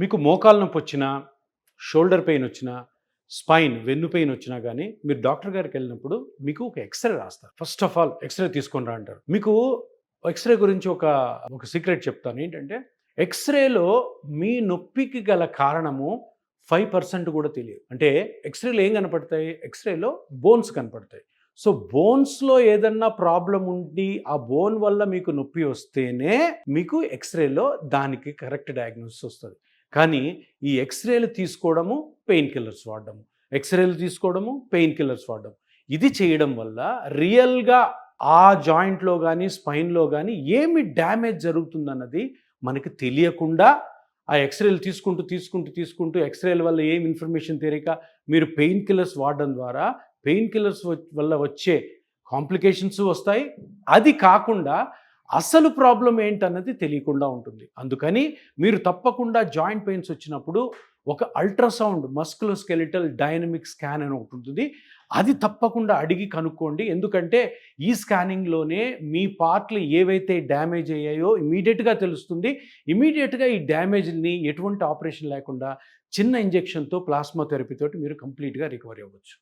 మీకు మోకాలు నొప్పి వచ్చినా, షోల్డర్ పెయిన్ వచ్చినా, స్పైన్ వెన్ను పెయిన్ వచ్చినా గానీ, మీరు డాక్టర్ గారికి వెళ్ళినప్పుడు మీకు ఒక ఎక్స్‌రే రాస్తారు. ఫస్ట్ ఆఫ్ ఆల్ ఎక్స్‌రే తీసుకొని రా అంటారు. మీకు ఎక్స్‌రే గురించి ఒక సీక్రెట్ చెప్తాను. ఏంటంటే, ఎక్స్‌రేలో మీ నొప్పికి గల కారణము 5% కూడా తెలియదు. అంటే ఎక్స్‌రేలో ఏం కనపడతాయి? ఎక్స్‌రేలో బోన్స్ కనపడతాయి. సో, బోన్స్‌లో ఏదన్నా ప్రాబ్లమ్ ఉండి, ఆ బోన్ వల్ల మీకు నొప్పి వస్తేనే మీకు ఎక్స్‌రేలో దానికి కరెక్ట్ డయాగ్నోసిస్ వస్తది. కానీ ఈ ఎక్స్‌రేలు తీసుకోవడము, పెయిన్ కిల్లర్స్ వాడడము. ఎక్స్‌రేలు తీసుకోవడము, పెయిన్ కిల్లర్స్ వాడడం. ఇది చేయడం వల్ల రియల్‌గా ఆ జాయింట్‌లో గానీ, స్పైన్‌లో గానీ ఏమి డ్యామేజ్ జరుగుతుందన్నది మనకి తెలియకుండా ఆ ఎక్స్‌రేలు తీసుకుంటూ ఎక్స్‌రేల వల్ల ఏం ఇన్ఫర్మేషన్ తెలియక మీరు పెయిన్ కిల్లర్స్ వాడడం ద్వారా పెయిన్ కిల్లర్స్ వల్ల వచ్చే కాంప్లికేషన్స్ వస్తాయి. అది కాకుండా అసలు ప్రాబ్లమ్ ఏంటన్నది తెలియకుండా ఉంటుంది. అందుకని మీరు తప్పకుండా జాయింట్ పెయిన్స్ వచ్చినప్పుడు ఒక అల్ట్రాసౌండ్ మస్కులోస్కెలిటల్ డైనమిక్ స్కాన్ అని ఒకటి ఉంటుంది. అది తప్పకుండా అడిగి కనుక్కోండి. ఎందుకంటే ఈ స్కానింగ్‌లోనే మీ పార్ట్‌లు ఏవైతే డ్యామేజ్ అయ్యాయో ఇమ్మీడియేట్‌గా తెలుస్తుంది. ఇమ్మీడియేట్‌గా ఈ డ్యామేజ్‌ని ఎటువంటి ఆపరేషన్ లేకుండా చిన్న ఇంజెక్షన్‌తో ప్లాస్మా థెరపీ తోటి మీరు కంప్లీట్‌గా రికవరీ అవ్వచ్చు.